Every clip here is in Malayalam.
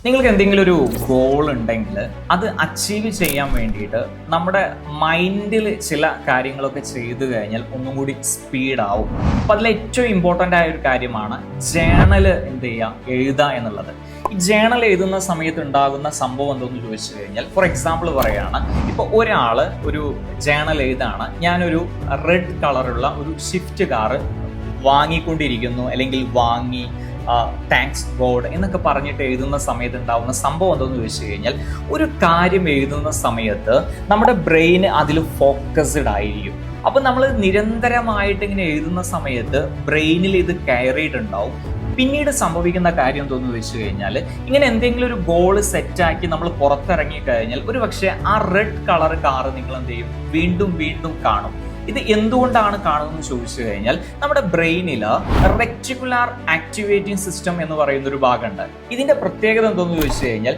നിങ്ങൾക്ക് എന്തെങ്കിലും ഒരു ഗോൾ ഉണ്ടെങ്കിൽ അത് അച്ചീവ് ചെയ്യാൻ വേണ്ടിയിട്ട് നമ്മുടെ മൈൻഡിൽ ചില കാര്യങ്ങളൊക്കെ ചെയ്തു കഴിഞ്ഞാൽ ഒന്നും കൂടി സ്പീഡാവും. അപ്പോൾ അതിൽ ഏറ്റവും ഇമ്പോർട്ടൻ്റ് ആയ ഒരു കാര്യമാണ് ജേണൽ എന്ത് ചെയ്യുക, എഴുതുക എന്നുള്ളത്. ഈ ജേണൽ എഴുതുന്ന സമയത്ത് ഉണ്ടാകുന്ന സംഭവം എന്തോന്ന് ചോദിച്ചു കഴിഞ്ഞാൽ, ഫോർ എക്സാമ്പിൾ പറയുകയാണ്, ഇപ്പോൾ ഒരാൾ ഒരു ജേണൽ എഴുതാണ്, ഞാനൊരു റെഡ് കളറുള്ള ഒരു സ്വിഫ്റ്റ് കാറ് വാങ്ങിക്കൊണ്ടിരിക്കുന്നു അല്ലെങ്കിൽ വാങ്ങി, താങ്ക്സ് ഗോഡ് എന്നൊക്കെ പറഞ്ഞിട്ട് എഴുതുന്ന സമയത്ത് ഉണ്ടാവുന്ന സംഭവം എന്താണെന്ന് ചോദിച്ചു കഴിഞ്ഞാൽ, ഒരു കാര്യം എഴുതുന്ന സമയത്ത് നമ്മുടെ ബ്രെയിൻ അതിൽ ഫോക്കസ്ഡ് ആയിരിക്കും. അപ്പം നമ്മൾ നിരന്തരമായിട്ട് ഇങ്ങനെ എഴുതുന്ന സമയത്ത് ബ്രെയിനിൽ ഇത് കയറിയിട്ടുണ്ടാവും. പിന്നീട് സംഭവിക്കുന്ന കാര്യം എന്താണെന്ന് വെച്ച് കഴിഞ്ഞാൽ, ഇങ്ങനെ എന്തെങ്കിലും ഒരു ഗോള് സെറ്റാക്കി നമ്മൾ പുറത്തിറങ്ങി കഴിഞ്ഞാൽ ഒരു പക്ഷേ ആ റെഡ് കളർ കാറ് നിങ്ങൾ എന്ത് ചെയ്യും, വീണ്ടും വീണ്ടും കാണും. ഇത് എന്തുകൊണ്ടാണ് കാണുന്നതെന്ന് ചോദിച്ചു കഴിഞ്ഞാൽ, നമ്മുടെ ബ്രെയിനിൽ റെക്ടിക്കുലാർ ആക്ടിവേറ്റിംഗ് സിസ്റ്റം എന്ന് പറയുന്ന ഒരു ഭാഗമുണ്ട്. ഇതിന്റെ പ്രത്യേകത എന്താണെന്ന് ചോദിച്ചു കഴിഞ്ഞാൽ,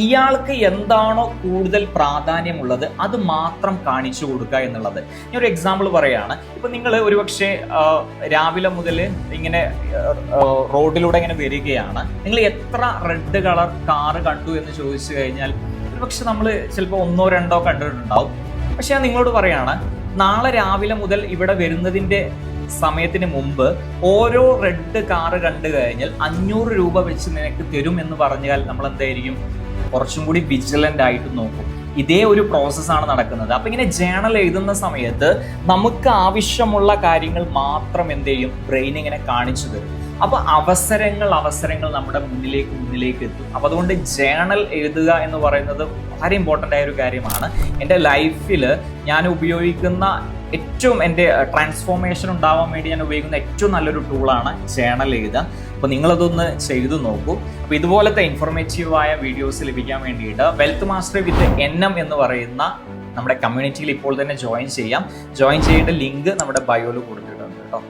ഇയാൾക്ക് എന്താണോ കൂടുതൽ പ്രാധാന്യമുള്ളത് അത് മാത്രം കാണിച്ചു കൊടുക്കുക എന്നുള്ളത്. ഞാൻ ഒരു എക്സാമ്പിൾ പറയുകയാണ്. ഇപ്പം നിങ്ങൾ ഒരുപക്ഷെ രാവിലെ മുതൽ ഇങ്ങനെ റോഡിലൂടെ ഇങ്ങനെ വരികയാണ്, നിങ്ങൾ എത്ര റെഡ് കളർ കാറ് കണ്ടു എന്ന് ചോദിച്ചു കഴിഞ്ഞാൽ ഒരുപക്ഷെ നമ്മൾ ചിലപ്പോൾ 1-2 കണ്ടിട്ടുണ്ടാവും. പക്ഷെ ഞാൻ നിങ്ങളോട് പറയാണ്, നാളെ രാവിലെ മുതൽ ഇവിടെ വരുന്നതിൻ്റെ സമയത്തിന് മുമ്പ് ഓരോ റെഡ് കാറ് കണ്ടു കഴിഞ്ഞാൽ 500 രൂപ വെച്ച് നിനക്ക് തരും എന്ന് പറഞ്ഞാൽ നമ്മൾ എന്തായിരിക്കും, കുറച്ചും കൂടി വിജിലൻ്റ് ആയിട്ട് നോക്കും. ഇതേ ഒരു പ്രോസസ്സാണ് നടക്കുന്നത്. അപ്പം ഇങ്ങനെ ജേണൽ എഴുതുന്ന സമയത്ത് നമുക്ക് ആവശ്യമുള്ള കാര്യങ്ങൾ മാത്രം എന്ത് ചെയ്യും, ബ്രെയിൻ ഇങ്ങനെ കാണിച്ചു തരും. അപ്പോൾ അവസരങ്ങൾ നമ്മുടെ മുന്നിലേക്ക് എത്തും. അപ്പോൾ അതുകൊണ്ട് ജേണൽ എഴുതുക എന്ന് പറയുന്നത് വളരെ ഇമ്പോർട്ടൻ്റ് ആയ ഒരു കാര്യമാണ്. എൻ്റെ ലൈഫിൽ ഞാൻ ഉപയോഗിക്കുന്ന ഏറ്റവും എൻ്റെ ട്രാൻസ്ഫോർമേഷൻ ഉണ്ടാവാൻ വേണ്ടി ഞാൻ ഉപയോഗിക്കുന്ന ഏറ്റവും നല്ലൊരു ടൂളാണ് ജേണൽ എഴുതുക. അപ്പോൾ നിങ്ങളതൊന്ന് ചെയ്തു നോക്കൂ. അപ്പോൾ ഇതുപോലത്തെ ഇൻഫോർമേറ്റീവായ വീഡിയോസ് ലഭിക്കാൻ വേണ്ടിയിട്ട് വെൽത്ത് മാസ്റ്ററി വിത്ത് NM എന്ന് പറയുന്ന നമ്മുടെ കമ്മ്യൂണിറ്റിയിൽ ഇപ്പോൾ തന്നെ ജോയിൻ ചെയ്യാം. ജോയിൻ ചെയ്യേണ്ട ലിങ്ക് നമ്മുടെ ബയോയിൽ കൊടുത്തിട്ടുണ്ട് കേട്ടോ.